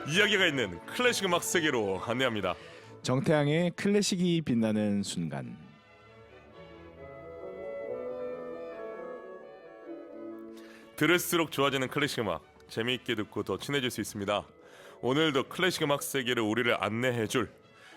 이야기가 있는 클래식 음악 세계로 안내합니다. 정태양의 클래식이 빛나는 순간. 들을수록 좋아지는 클래식 음악, 재미있게 듣고 더 친해질 수 있습니다. 오늘도 클래식 음악 세계를 우리를 안내해줄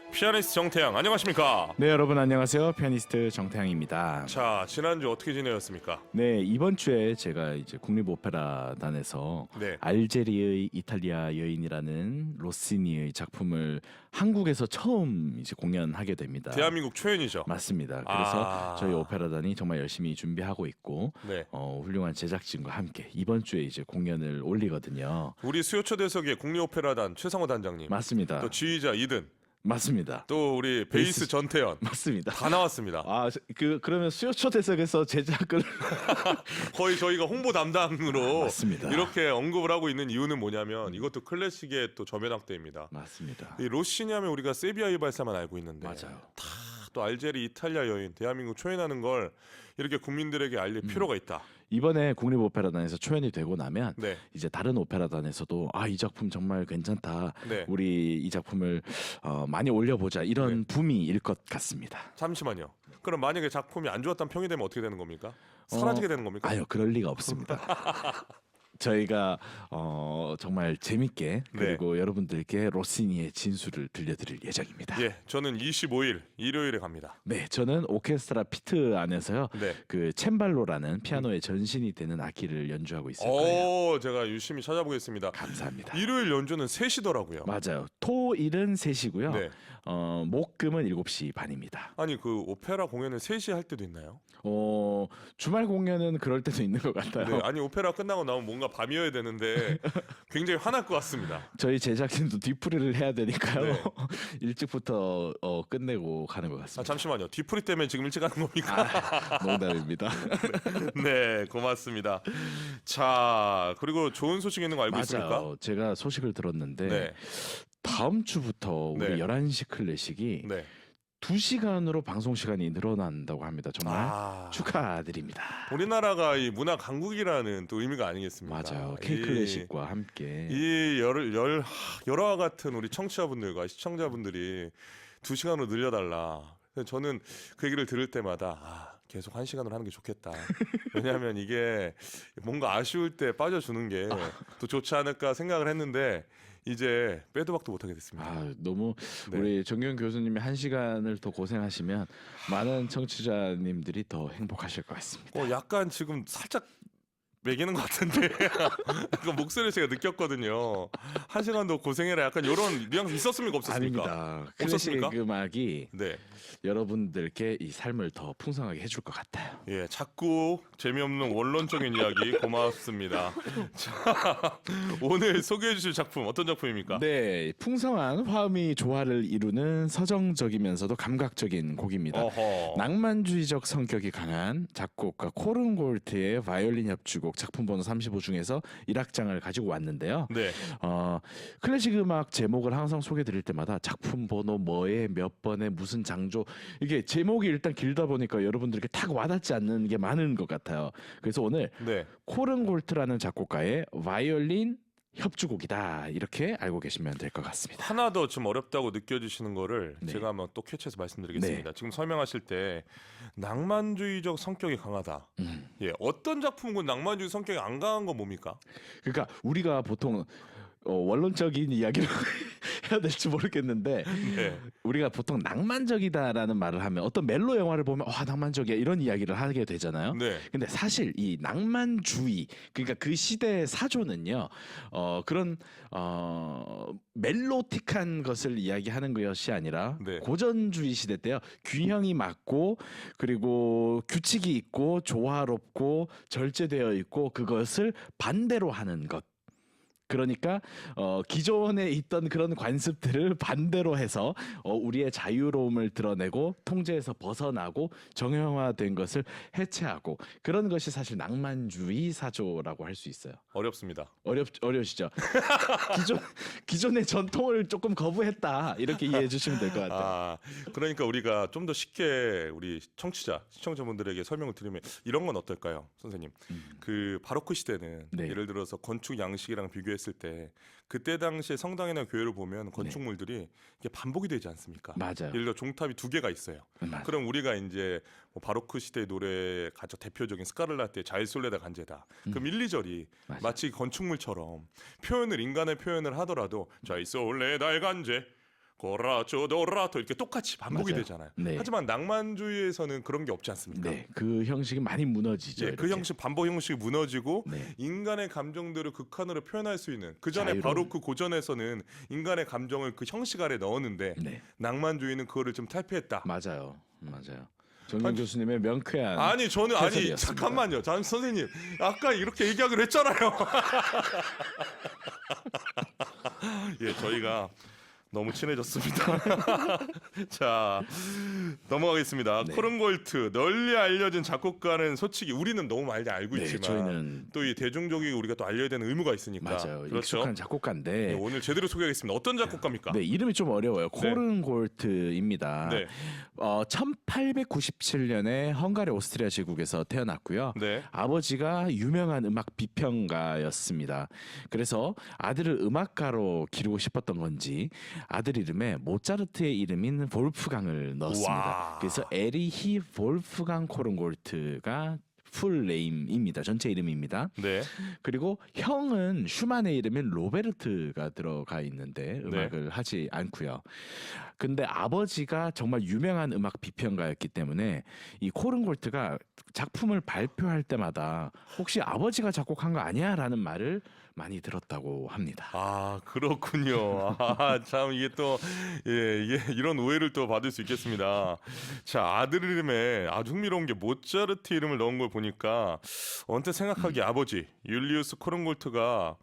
피아니스트 정태양, 안녕하십니까? 네, 여러분 안녕하세요. 피아니스트 정태양입니다. 자, 지난주 어떻게 지내셨습니까? 네, 이번 주에 제가 이제 국립오페라단에서 네. 알제리의 이탈리아 여인이라는 로시니의 작품을 한국에서 처음 이제 공연하게 됩니다. 대한민국 초연이죠. 맞습니다. 그래서 아. 저희 오페라단이 정말 열심히 준비하고 있고 네. 훌륭한 제작진과 함께 이번 주에 이제 공연을 올리거든요. 우리 수요초대석의 국립오페라단 최상호 단장님, 맞습니다. 또 지휘자 이든, 맞습니다. 또 우리 베이스 전태현 맞습니다. 다 나왔습니다. 그러면 수요초대석에서 제작을 거의 저희가 홍보 담당으로 맞습니다. 이렇게 언급을 하고 있는 이유는 뭐냐면 이것도 클래식의 또 저변학대입니다. 맞습니다. 이 로시니 하면 우리가 세비야이 발사만 알고 있는데 맞아요. 또 알제리 이탈리아 여인 대한민국 초연하는 걸 이렇게 국민들에게 알릴 필요가 있다. 이번에 국립오페라단에서 초연이 되고 나면 네. 이제 다른 오페라단에서도 이 작품 정말 괜찮다. 네. 우리 이 작품을 많이 올려보자 이런 네. 붐이 일 것 같습니다. 잠시만요. 그럼 만약에 작품이 안 좋았다는 평이 되면 어떻게 되는 겁니까? 사라지게 되는 겁니까? 아유, 그럴 리가 없습니다. 저희가 정말 재밌게 그리고 여러분들께 로시니의 진수를 들려드릴 예정입니다. 예, 저는 25일 일요일에 갑니다. 네, 저는 오케스트라 피트 안에서요. 네. 그 챈발로라는 피아노의 전신이 되는 악기를 연주하고 있을 거예요. 제가 유심히 찾아보겠습니다. 감사합니다. 일요일 연주는 3시더라고요. 맞아요. 토일은 3시고요. 네. 목금은 7시 반입니다. 아니 그 오페라 공연을 3시에 할 때도 있나요? 주말 공연은 그럴 때도 있는 것 같아요. 네, 아니 오페라 끝나고 나면 뭔가 밤이어야 되는데 굉장히 화날 것 같습니다. 저희 제작진도 뒤풀이를 해야 되니까요. 네. 일찍부터 끝내고 가는 것 같습니다. 잠시만요. 뒤풀이 때문에 지금 일찍 가는 겁니까? 농담입니다. 네, 고맙습니다. 자, 그리고 좋은 소식 있는 거 알고 있습니까? 맞아요. 제가 소식을 들었는데 네, 다음 주부터 우리 네. 11시 클래식이 네. 2시간으로 방송 시간이 늘어난다고 합니다. 정말 아, 축하드립니다. 우리나라가 이 문화 강국이라는 또 의미가 아니겠습니까? 맞아요. K 클래식과 함께 이 열화와 같은 우리 청취자분들과 시청자분들이 2시간으로 늘려달라. 저는 그 얘기를 들을 때마다 계속 1시간으로 하는 게 좋겠다. 왜냐하면 이게 뭔가 아쉬울 때 빠져주는 게 더 좋지 않을까 생각을 했는데 이제 빼도 박도 못하게 됐습니다. 너무 네. 우리 정경 교수님이 1시간을 더 고생하시면 많은 청취자님들이 더 행복하실 것 같습니다. 약간 지금 살짝 매기는 것 같은데 약간 목소리를 제가 느꼈거든요. 1시간 더 고생해라. 약간 이런 뉘앙스 있었습니까? 없었습니까? 아닙니다. 클래식 없었습니까? 음악이 네. 여러분들께 이 삶을 더 풍성하게 해줄 것 같아요. 예, 자꾸 재미없는 원론적인 이야기 고맙습니다. 자, 오늘 소개해 주실 작품 어떤 작품입니까? 네, 풍성한 화음이 조화를 이루는 서정적이면서도 감각적인 곡입니다. 어허. 낭만주의적 성격이 강한 작곡가 코른 골트의 바이올린 협주곡 작품 번호 35 중에서 1악장을 가지고 왔는데요. 네. 클래식 음악 제목을 항상 소개해 드릴 때마다 작품 번호 뭐에 몇 번에 무슨 장조 이게 제목이 일단 길다 보니까 여러분들께 탁 와닿지 않는 게 많은 것 같아요. 그래서 오늘 네. 코른 골트라는 작곡가의 바이올린 협주곡이다 이렇게 알고 계시면 될 것 같습니다. 하나 더 좀 어렵다고 느껴지시는 거를 네. 제가 한번 또 캐치해서 말씀드리겠습니다. 지금 설명하실 때 낭만주의적 성격이 강하다. 예, 어떤 작품은 낭만주의 성격이 안 강한 건 뭡니까? 그러니까 우리가 보통 원론적인 이야기를 해야 될지 모르겠는데 네. 우리가 보통 낭만적이다라는 말을 하면 어떤 멜로 영화를 보면 낭만적이야 이런 이야기를 하게 되잖아요. 네. 근데 사실 이 낭만주의 그러니까 그 시대의 사조는요 그런 멜로틱한 것을 이야기하는 것이 아니라 네. 고전주의 시대 때요 균형이 맞고 그리고 규칙이 있고 조화롭고 절제되어 있고 그것을 반대로 하는 것. 그러니까 기존에 있던 그런 관습들을 반대로 해서 우리의 자유로움을 드러내고 통제에서 벗어나고 정형화된 것을 해체하고 그런 것이 사실 낭만주의 사조라고 할 수 있어요. 어렵습니다. 어려우시죠? 기존의 전통을 조금 거부했다 이렇게 이해해 주시면 될 것 같아요. 그러니까 우리가 좀 더 쉽게 우리 시청자분들에게 설명을 드리면 이런 건 어떨까요, 선생님? 그 바로크 시대는 네. 예를 들어서 건축 양식이랑 비교해 이랬을 때 그때 당시에 성당이나 교회를 보면 건축물들이 이게 반복이 되지 않습니까? 맞아요. 예를 들어 종탑이 두 개가 있어요. 맞아요. 그럼 우리가 이제 뭐 바로크 시대의 노래 가장 대표적인 스카를라떼 자일솔레다 간제다. 그럼 1, 2절이 맞아요. 마치 건축물처럼 인간의 표현을 하더라도 자일솔레다 간제 고라초도라토 이렇게 똑같이 반복이 맞아요. 되잖아요. 네. 하지만 낭만주의에서는 그런 게 없지 않습니까? 네, 그 형식이 많이 무너지죠. 예, 그 이렇게. 형식 반복 형식이 무너지고 네. 인간의 감정들을 극한으로 표현할 수 있는 그 전에 자유로운. 바로크 고전에서는 인간의 감정을 그 형식 아래 넣었는데 네, 낭만주의는 그거를 좀 탈피했다. 맞아요. 정영 아니, 교수님의 명쾌한 아니 저는 해설이었습니다. 잠깐만요. 선생님 아까 이렇게 얘기하기로 했잖아요. 예, 저희가 너무 친해졌습니다. 자, 넘어가겠습니다. 네. 코른골트 널리 알려진 작곡가는 솔직히 우리는 너무 많이 알고 네, 있지만 저희는 또 이 대중적이 우리가 또 알려야 되는 의무가 있으니까. 맞아요. 그렇죠. 익숙한 네, 작곡가인데 오늘 제대로 소개하겠습니다. 어떤 작곡가입니까? 네, 이름이 좀 어려워요. 코른골트입니다. 네. 1897년에 헝가리 오스트리아 제국에서 태어났고요. 네. 아버지가 유명한 음악 비평가였습니다. 그래서 아들을 음악가로 기르고 싶었던 건지 아들 이름에 모차르트의 이름인 볼프강을 넣었습니다. 와. 그래서 에리히 볼프강 코른골트가 풀 네임입니다. 전체 이름입니다. 네. 그리고 형은 슈만의 이름인 로베르트가 들어가 있는데 음악을 하지 않고요. 근데 아버지가 정말 유명한 음악 비평가였기 때문에 이 코른골트가 작품을 발표할 때마다 혹시 아버지가 작곡한 거 아니야라는 말을 많이 들었다고 합니다. 아, 그렇군요. 아, 참 이게 또 이게 이런 오해를 또 받을 수 있겠습니다. 자, 아들 이름에 아주 흥미로운 게 모차르트 이름을 넣은 걸 보니까 언뜻 생각하기에 아버지 율리우스 코른골트가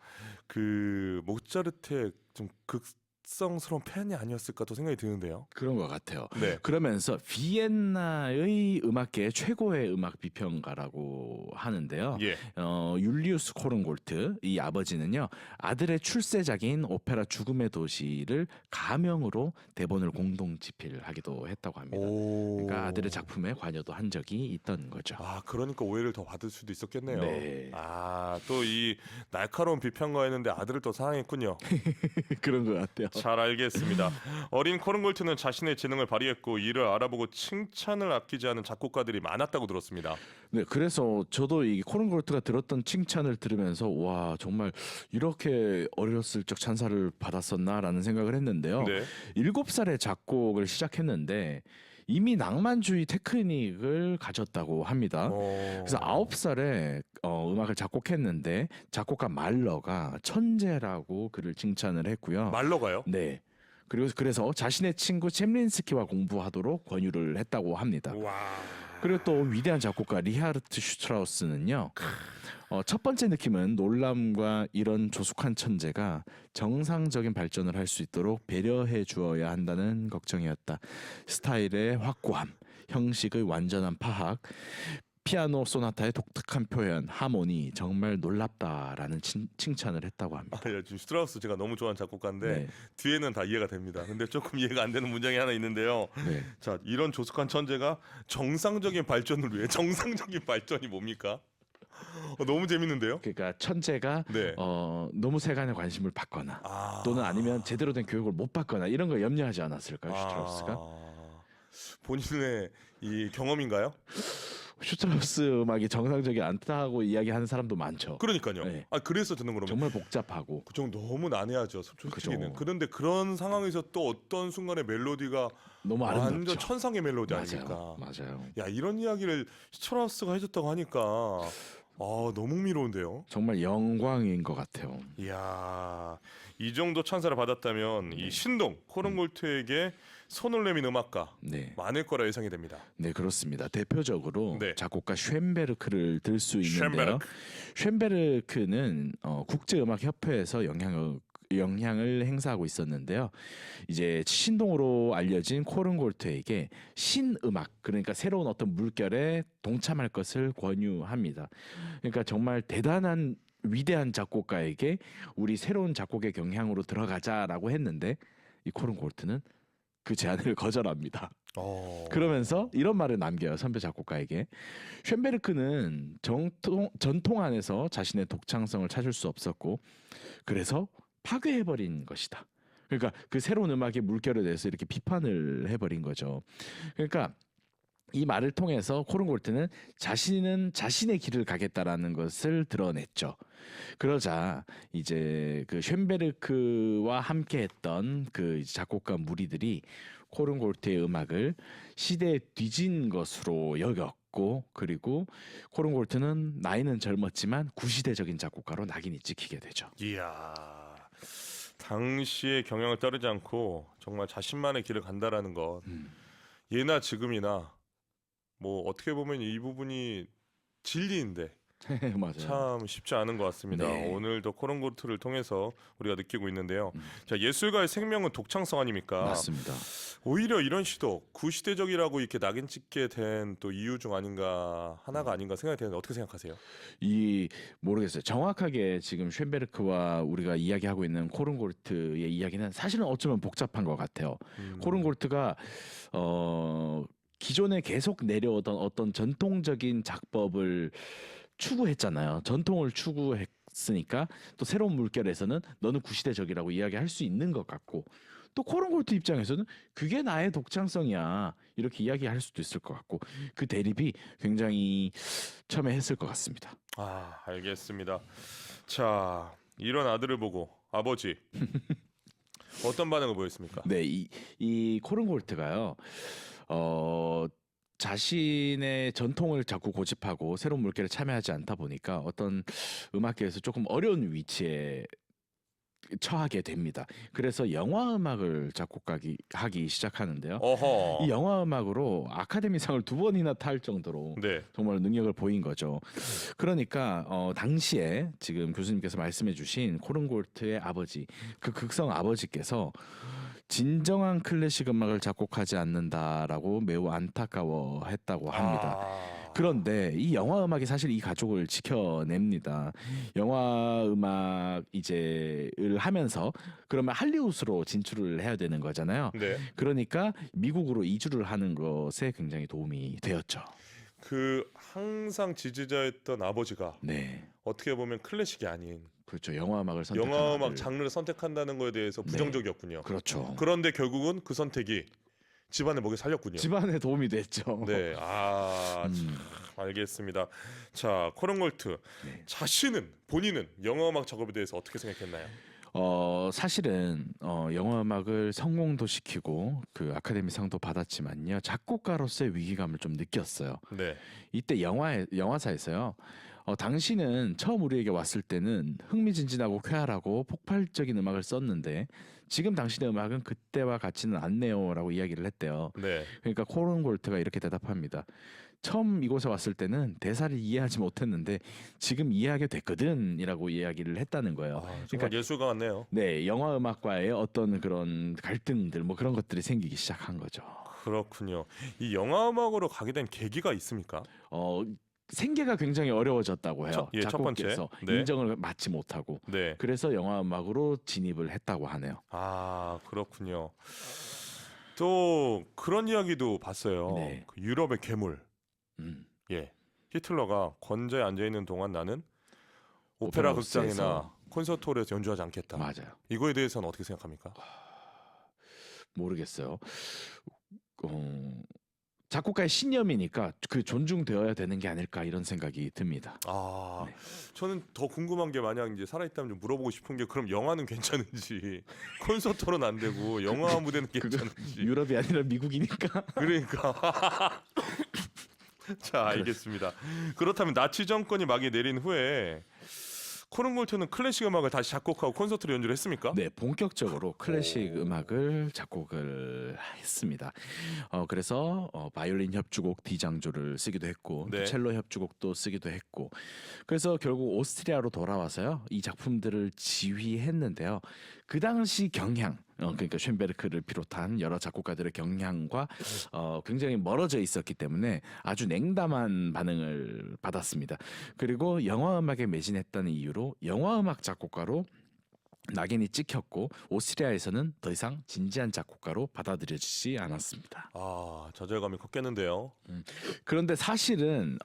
그 모차르트의 좀 극성스러운 팬이 아니었을까 또 생각이 드는데요. 그런 것 같아요. 네. 그러면서 비엔나의 음악계의 최고의 음악 비평가라고 하는데요. 예. 율리우스 코른골트 이 아버지는요 아들의 출세작인 오페라 죽음의 도시를 가명으로 대본을 공동 집필하기도 했다고 합니다. 오. 그러니까 아들의 작품에 관여도 한 적이 있던 거죠. 아, 그러니까 오해를 더 받을 수도 있었겠네요. 네. 아, 또 이 날카로운 비평가였는데 아들을 또 사랑했군요. 그런 것 같아요. 잘 알겠습니다. 어린 코른골트는 자신의 재능을 발휘했고 이를 알아보고 칭찬을 아끼지 않은 작곡가들이 많았다고 들었습니다. 네, 그래서 저도 이 코른골트가 들었던 칭찬을 들으면서 와 정말 이렇게 어렸을 적 찬사를 받았었나라는 생각을 했는데요. 네. 7살에 작곡을 시작했는데 이미 낭만주의 테크닉을 가졌다고 합니다. 그래서 9살에 음악을 작곡했는데 작곡가 말러가 천재라고 그를 칭찬을 했고요. 말러가요? 네. 그래서 자신의 친구 첰린스키와 공부하도록 권유를 했다고 합니다. 와. 그리고 또 위대한 작곡가 리하르트 슈트라우스는요. 첫 번째 느낌은 놀람과 이런 조숙한 천재가 정상적인 발전을 할 수 있도록 배려해 주어야 한다는 걱정이었다. 스타일의 확고함, 형식의 완전한 파악, 피아노 소나타의 독특한 표현, 하모니 정말 놀랍다라는 칭찬을 했다고 합니다. 아, 지금 슈트라우스 제가 너무 좋아하는 작곡가인데 네. 뒤에는 다 이해가 됩니다. 근데 조금 이해가 안 되는 문장이 하나 있는데요. 네. 자, 이런 조숙한 천재가 정상적인 발전을 위해 정상적인 발전이 뭡니까? 너무 재밌는데요. 그러니까 천재가 네. 너무 세간에 관심을 받거나 또는 아니면 제대로 된 교육을 못 받거나 이런 걸 염려하지 않았을까요, 슈트라우스가? 본인의 이 경험인가요? 슈트라우스 음악이 정상적이 않다고 이야기하는 사람도 많죠. 그러니까요. 네. 아, 그래서 듣는 거라면 정말 복잡하고 그 정도 너무 난해하죠. 솔직히는. 그죠. 그런데 그런 상황에서 또 어떤 순간에 멜로디가 너무 완전 아름답죠. 천상의 멜로디 아닙니까? 맞아요. 야, 이런 이야기를 슈트라우스가 해줬다고 하니까 너무 흥미로운데요. 정말 영광인 것 같아요. 이야, 이 정도 찬사를 받았다면 이 신동 코른골트에게 손을 내민 음악가 네, 많을 거라 예상이 됩니다. 네 그렇습니다. 대표적으로 네. 작곡가 쉔베르크를 들 수 있는데요. 쉔베르크는 국제음악협회에서 영향을 행사하고 있었는데요. 이제 신동으로 알려진 코른골트에게 신음악 그러니까 새로운 어떤 물결에 동참할 것을 권유합니다. 그러니까 정말 대단한 위대한 작곡가에게 우리 새로운 작곡의 경향으로 들어가자라고 했는데 이 코른골트는 그 제안을 거절합니다. 어. 그러면서 이런 말을 남겨요. 선배 작곡가에게. 쇤베르크는 전통 안에서 자신의 독창성을 찾을 수 없었고 그래서 파괴해버린 것이다. 그러니까 그 새로운 음악의 물결에 대해서 이렇게 비판을 해버린 거죠. 그러니까 이 말을 통해서 코른골트는 자신은 자신의 길을 가겠다라는 것을 드러냈죠. 그러자 이제 그 쇤베르크와 함께했던 그 작곡가 무리들이 코른골트의 음악을 시대에 뒤진 것으로 여겼고 그리고 코른골트는 나이는 젊었지만 구시대적인 작곡가로 낙인이 찍히게 되죠. 이야. 당시의 경향을 따르지 않고 정말 자신만의 길을 간다라는 것. 예나 지금이나 뭐 어떻게 보면 이 부분이 진리인데 맞아요. 참 쉽지 않은 것 같습니다. 네. 오늘도 코른골트를 통해서 우리가 느끼고 있는데요. 자, 예술가의 생명은 독창성 아닙니까? 맞습니다. 오히려 이런 시도 구시대적이라고 이렇게 낙인 찍게 된 또 이유 중 하나가 아닌가 생각이 되는데 어떻게 생각하세요? 이 모르겠어요. 정확하게 지금 쇤베르크와 우리가 이야기하고 있는 코른골트의 이야기는 사실은 어쩌면 복잡한 것 같아요. 코른골트가 기존에 계속 내려오던 어떤 전통적인 작법을 추구했잖아요. 전통을 추구했으니까 또 새로운 물결에서는 너는 구시대적이라고 이야기할 수 있는 것 같고 또 코른골트 입장에서는 그게 나의 독창성이야 이렇게 이야기할 수도 있을 것 같고 그 대립이 굉장히 처음에 했을 것 같습니다. 아, 알겠습니다. 자, 이런 아들을 보고 아버지 어떤 반응을 보였습니까? 네, 이 코른골트가요. 자신의 전통을 자꾸 고집하고 새로운 물결에 참여하지 않다 보니까 어떤 음악계에서 조금 어려운 위치에 처하게 됩니다. 그래서 영화 음악을 작곡하기 시작하는데요. 어허. 이 영화 음악으로 아카데미상을 2번이나 탈 정도로 네. 정말 능력을 보인 거죠. 그러니까 당시에 지금 교수님께서 말씀해주신 코른골트의 아버지, 그 극성 아버지께서 진정한 클래식 음악을 작곡하지 않는다라고 매우 안타까워했다고 합니다. 그런데 이 영화 음악이 사실 이 가족을 지켜냅니다. 영화 음악 이제를 하면서 그러면 할리우드로 진출을 해야 되는 거잖아요. 네. 그러니까 미국으로 이주를 하는 것에 굉장히 도움이 되었죠. 그 항상 지지자였던 아버지가 네, 어떻게 보면 클래식이 아닌 그렇죠. 영화 음악을 선택한 영화 음악 아들. 장르를 선택한다는 거에 대해서 네. 부정적이었군요. 그렇죠. 그런데 결국은 그 선택이 집안의 먹이 살렸군요. 집안에 도움이 됐죠. 네, 참, 알겠습니다. 자, 코른골트 네. 본인은 영화 음악 작업에 대해서 어떻게 생각했나요? 사실은 영화 음악을 성공도 시키고 그 아카데미상도 받았지만요. 작곡가로서의 위기감을 좀 느꼈어요. 네, 이때 영화사에서요. 당신은 처음 우리에게 왔을 때는 흥미진진하고 쾌활하고 폭발적인 음악을 썼는데 지금 당신의 음악은 그때와 같지는 않네요라고 이야기를 했대요. 네. 그러니까 코른골트가 이렇게 대답합니다. 처음 이곳에 왔을 때는 대사를 이해하지 못했는데 지금 이해하게 됐거든이라고 이야기를 했다는 거예요. 정말 그러니까 예술가 같네요. 네, 영화 음악과의 어떤 그런 갈등들 뭐 그런 것들이 생기기 시작한 거죠. 그렇군요. 이 영화 음악으로 가게 된 계기가 있습니까? 생계가 굉장히 어려워졌다고 해요. 첫 번째. 작곡께서 네. 인정을 받지 못하고 네. 그래서 영화 음악으로 진입을 했다고 하네요. 아, 그렇군요. 또 그런 이야기도 봤어요. 네. 그 유럽의 괴물. 음. 예. 히틀러가 권좌에 앉아 있는 동안 나는 오페라 오페라 극장이나 하우스에서. 콘서트홀에서 연주하지 않겠다. 맞아요. 이거에 대해서는 어떻게 생각합니까? 모르겠어요. 작곡가의 신념이니까 그 존중되어야 되는 게 아닐까 이런 생각이 듭니다. 아, 네. 저는 더 궁금한 게 만약 이제 살아있다면 좀 물어보고 싶은 게 그럼 영화는 괜찮은지 콘서트로는 안 되고 영화 무대는 괜찮은지. 유럽이 아니라 미국이니까. 그러니까. 자, 알겠습니다. 그렇다면 나치 정권이 막이 내린 후에 코른골트는 클래식 음악을 다시 작곡하고 콘서트로 연주를 했습니까? 네, 본격적으로 클래식 음악을 작곡을 했습니다. 그래서 바이올린 협주곡 D장조를 쓰기도 했고 또 네. 첼로 협주곡도 쓰기도 했고 그래서 결국 오스트리아로 돌아와서요 이 작품들을 지휘했는데요. 그 당시 경향 그러니까 쇤베르크를 비롯한 여러 작곡가들의 경향과 굉장히 멀어져 있었기 때문에 아주 냉담한 반응을 받았습니다. 그리고 영화 음악에 매진했다는 이유로 영화 음악 작곡가로 낙인이 찍혔고 오스트리아에서는 더 이상 진지한 작곡가로 받아들여지지 않았습니다. 아, 좌절감이 컸겠는데요. 그런데 사실은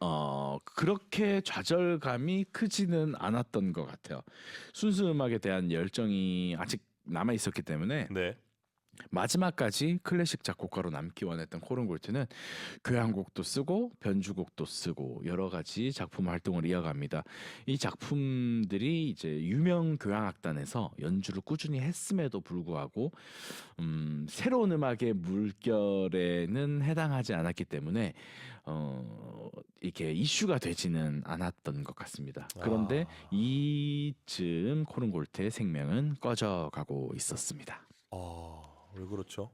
그렇게 좌절감이 크지는 않았던 것 같아요. 순수 음악에 대한 열정이 아직 남아 있었기 때문에 네. 마지막까지 클래식 작곡가로 남기 원했던 코른골트는 교향곡도 쓰고 변주곡도 쓰고 여러 가지 작품 활동을 이어갑니다. 이 작품들이 이제 유명 교향악단에서 연주를 꾸준히 했음에도 불구하고 새로운 음악의 물결에는 해당하지 않았기 때문에 이게 이슈가 되지는 않았던 것 같습니다. 그런데 이쯤 코른골트의 생명은 꺼져가고 있었습니다. 왜 그렇죠?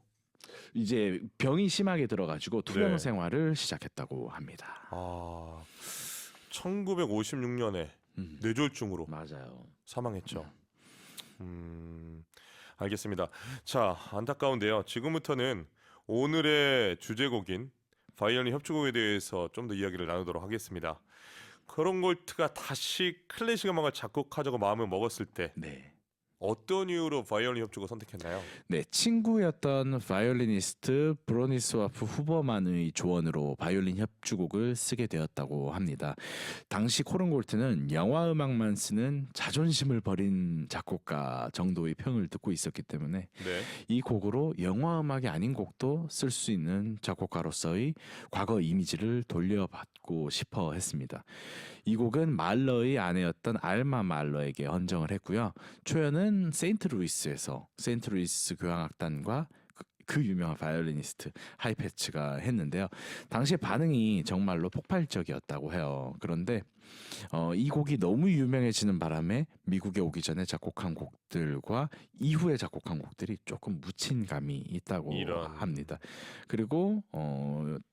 이제 병이 심하게 들어가지고 투병 네. 생활을 시작했다고 합니다. 1956년에 뇌졸중으로 맞아요. 사망했죠. 알겠습니다. 자, 안타까운데요. 지금부터는 오늘의 주제곡인 바이올린 협주곡에 대해서 좀 더 이야기를 나누도록 하겠습니다. 코른골트가 다시 클래식 음악을 작곡하자고 마음을 먹었을 때 네. 어떤 이유로 바이올린 협주곡을 선택했나요? 네, 친구였던 바이올리니스트 브로니스와프 후버만의 조언으로 바이올린 협주곡을 쓰게 되었다고 합니다. 당시 코른골트는 영화 음악만 쓰는 자존심을 버린 작곡가 정도의 평을 듣고 있었기 때문에 네. 이 곡으로 영화 음악이 아닌 곡도 쓸 수 있는 작곡가로서의 과거 이미지를 돌려받고 싶어 했습니다. 이 곡은 말러의 아내였던 알마 말러에게 헌정을 했고요. 초연은 세인트루이스 교향악단과 그 유명한 바이올리니스트 하이패츠가 했는데요. 당시의 반응이 정말로 폭발적이었다고 해요. 그런데 이 곡이 너무 유명해지는 바람에 미국에 오기 전에 작곡한 곡들과 이후에 작곡한 곡들이 조금 묻힌 감이 있다고 합니다. 그리고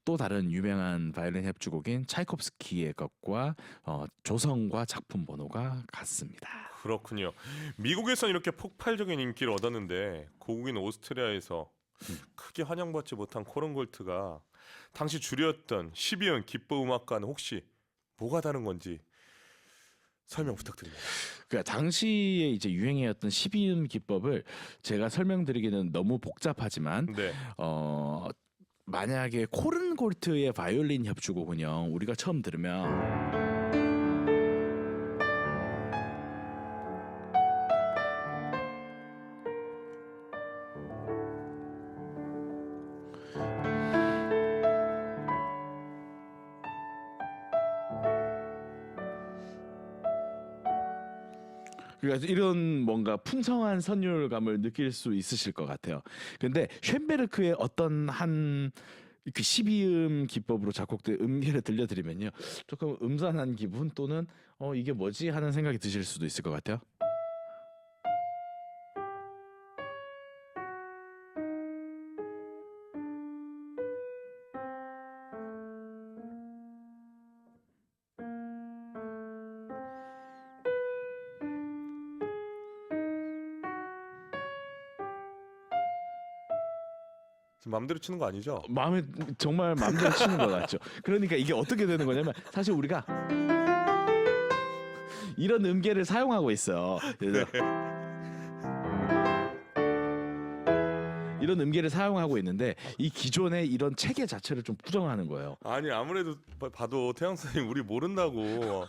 또 다른 유명한 바이올린 협주곡인 차이콥스키의 것과 조성과 작품 번호가 같습니다. 그렇군요. 미국에서는 이렇게 폭발적인 인기를 얻었는데 고국인 오스트리아에서 크게 환영받지 못한 코른골트가 당시 주류였던 12연 기법 음악과는 혹시 뭐가 다른 건지 설명 부탁드립니다. 그러니까 당시에 이제 유행이었던 12음 기법을 제가 설명드리기는 너무 복잡하지만 네. 만약에 코른골트의 바이올린 협주곡은요, 우리가 처음 들으면 그러니까 이런 뭔가 풍성한 선율감을 느낄 수 있으실 것 같아요. 근데 쇤베르크의 어떤 한 그 12음 기법으로 작곡된 음계를 들려드리면요, 조금 음산한 기분 또는 이게 뭐지 하는 생각이 드실 수도 있을 것 같아요. 지금 마음대로 치는 거 아니죠? 마음에 정말 마음대로 치는 것 같죠. 그러니까 이게 어떻게 되는 거냐면 사실 우리가 이런 음계를 사용하고 있어요. 그래서 이런 음계를 사용하고 있는데 이 기존의 이런 체계 자체를 좀 부정하는 거예요. 아니 아무래도 봐도 태양 선생님 우리 모른다고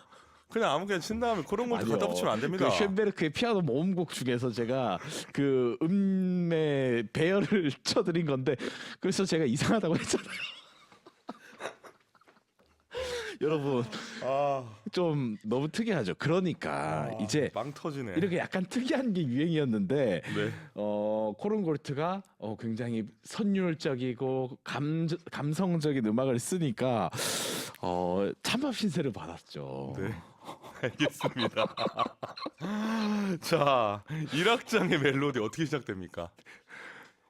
그냥 아무렇게나 친 다음에 코른골트 갖다 붙이면 안 됩니다. 그 쇤베르크의 피아노 모음곡 중에서 제가 그 음의 배열을 쳐드린 건데 그래서 제가 이상하다고 했잖아요. 여러분 좀 너무 특이하죠. 그러니까 이제 망 터지네. 이렇게 약간 특이한 게 유행이었는데 네. 코른골트가 굉장히 선율적이고 감성적인 음악을 쓰니까 찬밥 신세를 받았죠. 네. 알겠습니다. 자, 1악장의 멜로디 어떻게 시작됩니까?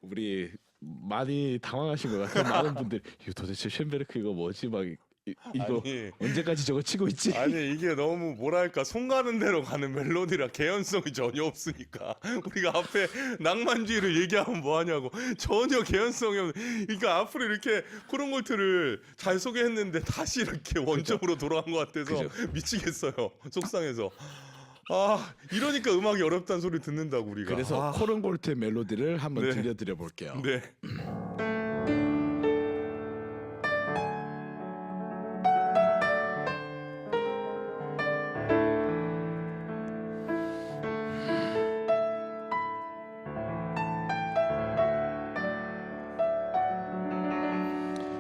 우리 많이 당황하신 것 같아요. 많은 분들 이거 도대체 쇤베르크 이거 뭐지 막 이거 아니, 언제까지 저거 치고 있지? 아니 이게 너무 뭐랄까 손 가는 대로 가는 멜로디라 개연성이 전혀 없으니까 우리가 앞에 낭만주의를 얘기하면 뭐하냐고 전혀 개연성이 없는. 그러니까 앞으로 이렇게 코른골트를 잘 소개했는데 다시 이렇게 원점으로 돌아간 것 같아서 그죠. 미치겠어요. 속상해서. 이러니까 음악이 어렵다는 소리 듣는다고 우리가. 그래서 코른골트의 멜로디를 한번 네. 들려드려 볼게요. 네.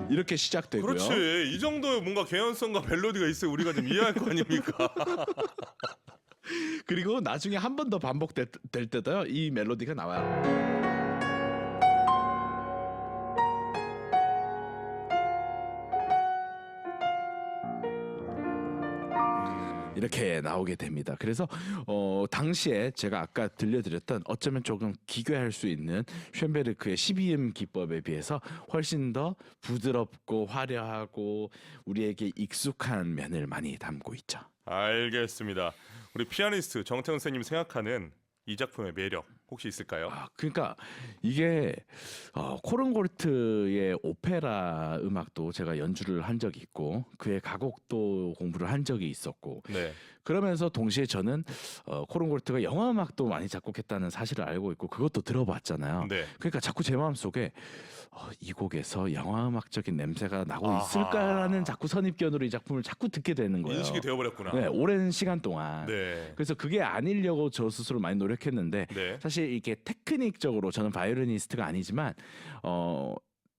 이렇게 시작되고요. 그렇지. 이 정도의 뭔가 개연성과 멜로디가 있어야 우리가 좀 이해할 거 아닙니까? 그리고 나중에 한 번 더 반복될 때도요. 이 멜로디가 나와요. 이렇게 나오게 됩니다. 그래서 당시에 제가 아까 들려드렸던 어쩌면 조금 기괴할 수 있는 쇤베르크의 12음 기법에 비해서 훨씬 더 부드럽고 화려하고 우리에게 익숙한 면을 많이 담고 있죠. 알겠습니다. 우리 피아니스트 정태훈 선생님 생각하는 이 작품의 매력 혹시 있을까요? 그러니까 이게 코른골트의 오페라 음악도 제가 연주를 한 적이 있고 그의 가곡도 공부를 한 적이 있었고 네. 그러면서 동시에 저는 코른골트가 영화 음악도 많이 작곡했다는 사실을 알고 있고 그것도 들어봤잖아요. 네. 그러니까 자꾸 제 마음속에 이 곡에서 영화 음악적인 냄새가 나고 아하. 있을까라는 자꾸 선입견으로 이 작품을 자꾸 듣게 되는 거예요. 인식이 되어버렸구나. 네, 오랜 시간 동안. 네. 그래서 그게 아니려고 저 스스로 많이 노력했는데 네. 사실 이게 테크닉적으로 저는 바이올리니스트가 아니지만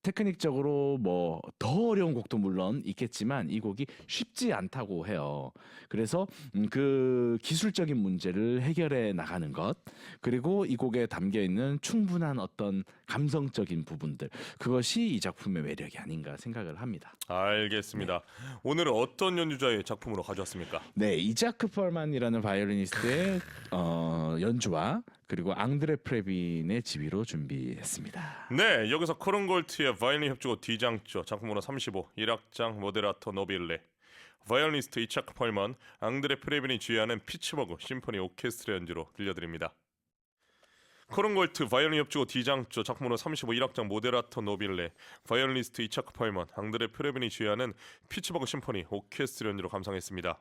테크닉적으로 뭐 더 어려운 곡도 물론 있겠지만 이 곡이 쉽지 않다고 해요. 그래서 그 기술적인 문제를 해결해 나가는 것 그리고 이 곡에 담겨 있는 충분한 어떤 감성적인 부분들 그것이 이 작품의 매력이 아닌가 생각을 합니다. 알겠습니다. 오늘은 어떤 연주자의 작품으로 가져왔습니까? 네, 이자크 펄만이라는 바이올리니스트의 연주와 그리고 앙드레 프레빈의 지휘로 준비했습니다. 네, 여기서 코른골트의 바이올린 협주곡 D장조 작품번호 35 1악장 모데라토 노빌레 바이올리니스트 이차크 펄먼 앙드레 프레빈이 지휘하는 피츠버그 심포니 오케스트라 연주로 들려드립니다. 코른골트 바이올린 협주곡 D장조 작품번호 35 1악장 모데라토 노빌레 바이올리니스트 이차크 펄먼 앙드레 프레빈이 지휘하는 피츠버그 심포니 오케스트라 연주로 감상했습니다.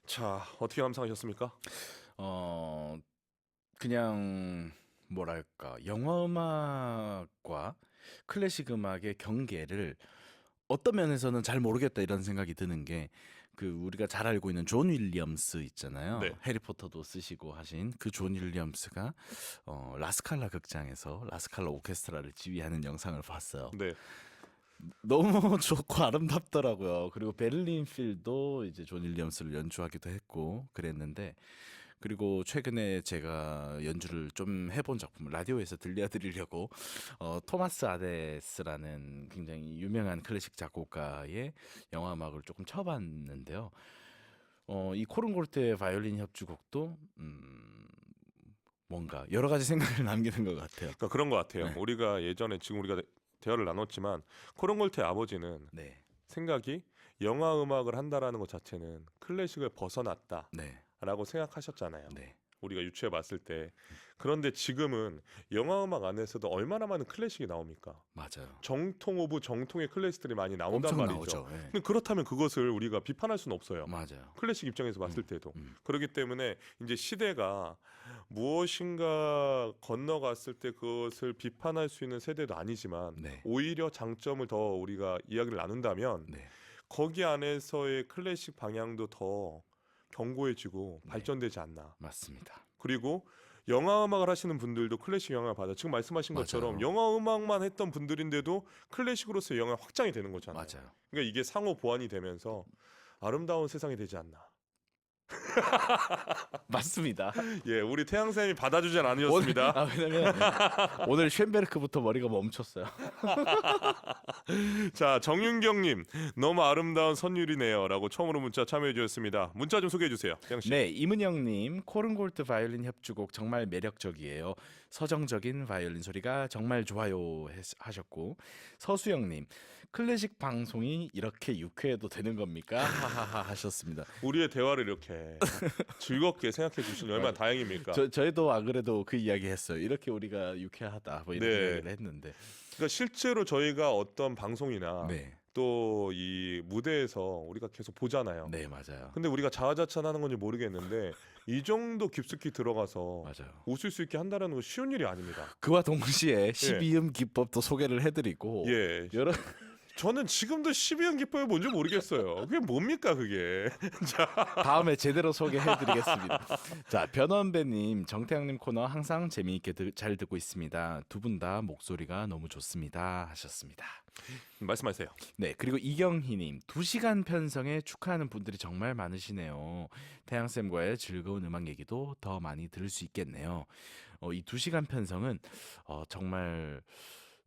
자, 어떻게 감상하셨습니까? 그냥 뭐랄까 영화 음악과 클래식 음악의 경계를 어떤 면에서는 잘 모르겠다 이런 생각이 드는 게 그 우리가 잘 알고 있는 존 윌리엄스 있잖아요. 네. 해리포터도 쓰시고 하신 그 존 윌리엄스가 라스칼라 극장에서 라스칼라 오케스트라를 지휘하는 영상을 봤어요. 네. 너무 좋고 아름답더라고요. 그리고 베를린 필도 이제 존 윌리엄스를 연주하기도 했고 그랬는데 그리고 최근에 제가 연주를 좀 해본 작품을 라디오에서 들려드리려고 토마스 아데스라는 굉장히 유명한 클래식 작곡가의 영화 음악을 조금 쳐봤는데요. 이 코른골트의 바이올린 협주곡도 뭔가 여러 가지 생각을 남기는 것 같아요. 그러니까 그런 것 같아요. 네. 우리가 예전에 지금 우리가 대화를 나눴지만 코른골트의 아버지는 네, 생각이 영화 음악을 한다라는 것 자체는 클래식을 벗어났다라고 네, 생각하셨잖아요. 네, 우리가 유추해 봤을 때. 그런데 지금은 영화 음악 안에서도 얼마나 많은 클래식이 나옵니까? 맞아요. 정통 오브 정통의 클래식들이 많이 나온단 엄청 말이죠. 나오죠. 네. 근데 그렇다면 그것을 우리가 비판할 수는 없어요. 맞아요. 클래식 입장에서 봤을 때도. 음. 그렇기 때문에 이제 시대가 무엇인가 건너갔을 때 그것을 비판할 수 있는 세대도 아니지만 네, 오히려 장점을 더 우리가 이야기를 나눈다면 네, 거기 안에서의 클래식 방향도 더 견고해지고 네. 발전되지 않나. 맞습니다. 그리고 영화 음악을 하시는 분들도 클래식 영향을 받아. 지금 말씀하신 것처럼 맞아요. 영화 음악만 했던 분들인데도 클래식으로서의 영향 확장이 되는 거잖아요. 맞아요. 그러니까 이게 상호 보완이 되면서 아름다운 세상이 되지 않나. 맞습니다. 예, 우리 태양쌤이 받아주진 않으셨습니다. 왜냐면 오늘 쇤베르크부터 머리가 멈췄어요. 자, 정윤경님 너무 아름다운 선율이네요라고 처음으로 문자 참여해 주셨습니다. 문자 좀 소개해 주세요, 태양 씨. 네, 이문영님 코른골트 바이올린 협주곡 정말 매력적이에요. 서정적인 바이올린 소리가 정말 좋아요 하셨고 서수영님 클래식 방송이 이렇게 유쾌해도 되는 겁니까? 하하하 하셨습니다. 우리의 대화를 이렇게 즐겁게 생각해 주시니 얼마나 다행입니까? 저희도 안 그래도 그 이야기 했어요. 이렇게 우리가 유쾌하다 뭐 이런 네. 이야기를 했는데 그러니까 실제로 저희가 어떤 방송이나 네, 또 이 무대에서 우리가 계속 보잖아요. 네, 맞아요. 근데 우리가 자아자찬하는 건지 모르겠는데 이 정도 깊숙이 들어가서 맞아요. 웃을 수 있게 한다는 건 쉬운 일이 아닙니다. 그와 동시에 12음 기법도 소개를 해드리고 예. 여러 저는 지금도 12연 기법이 뭔지 모르겠어요. 그게 뭡니까 그게? 다음에 제대로 소개해드리겠습니다. 자, 변원배님, 정태양님 코너 항상 재미있게 잘 듣고 있습니다. 두 분 다 목소리가 너무 좋습니다 하셨습니다. 말씀하세요. 네, 그리고 이경희님, 2시간 편성에 축하하는 분들이 정말 많으시네요. 태양쌤과의 즐거운 음악 얘기도 더 많이 들을 수 있겠네요. 이 2시간 편성은 정말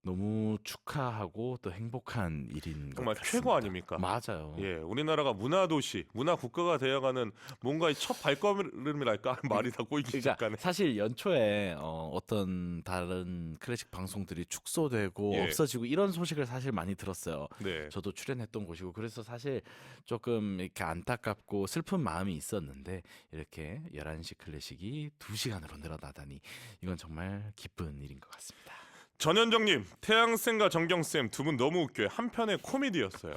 너무 축하하고 또 행복한 일인 것 정말 같습니다. 최고 아닙니까? 맞아요. 예, 우리나라가 문화 도시, 문화 국가가 되어가는 뭔가의 첫 발걸음이랄까 말이 다 꼬이기 그러니까 시작하네. 사실 연초에 어떤 다른 클래식 방송들이 축소되고 예. 없어지고 이런 소식을 사실 많이 들었어요. 네. 저도 출연했던 곳이고 그래서 사실 조금 이렇게 안타깝고 슬픈 마음이 있었는데 이렇게 11시 클래식이 2시간으로 늘어나다니 이건 정말 기쁜 일인 것 같습니다. 전현정님, 태양쌤과 정경쌤 두 분 너무 웃겨요. 한편의 코미디였어요.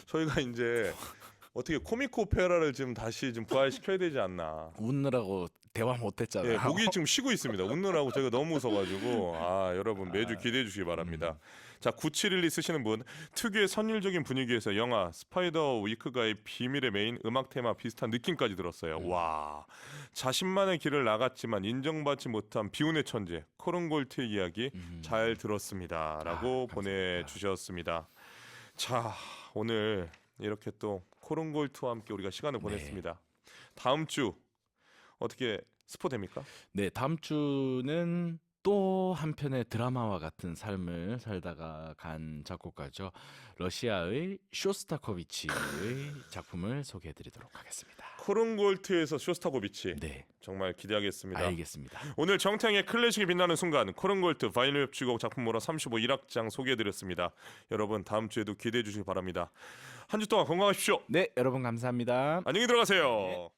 저희가 이제 어떻게 코미크 오페라를 지금 다시 좀 부활시켜야 되지 않나. 웃느라고 대화 못했잖아요. 예, 목이 지금 쉬고 있습니다. 웃느라고 저희가 너무 웃어가지고 여러분 매주 기대해 주시기 바랍니다. 자, 9712 쓰시는 분, 특유의 선율적인 분위기에서 영화 스파이더 위크가의 비밀의 메인 음악 테마 비슷한 느낌까지 들었어요. 와, 자신만의 길을 나갔지만 인정받지 못한 비운의 천재 코른골트의 이야기 잘 들었습니다라고 감사합니다. 보내주셨습니다. 자, 오늘 이렇게 또 코른골트와 함께 우리가 시간을 네. 보냈습니다. 다음 주 어떻게 스포 됩니까? 네, 다음 주는 또 한편의 드라마와 같은 삶을 살다가 간 작곡가죠. 러시아의 쇼스타코비치의 작품을 소개해드리도록 하겠습니다. 코른골트에서 쇼스타코비치 네, 정말 기대하겠습니다. 알겠습니다. 오늘 정태양의 클래식이 빛나는 순간 코른골트 바이올린 협주곡 작품 몰아 35 1악장 소개해드렸습니다. 여러분 다음 주에도 기대해 주시기 바랍니다. 한 주 동안 건강하십시오. 네, 여러분 감사합니다. 안녕히 들어가세요.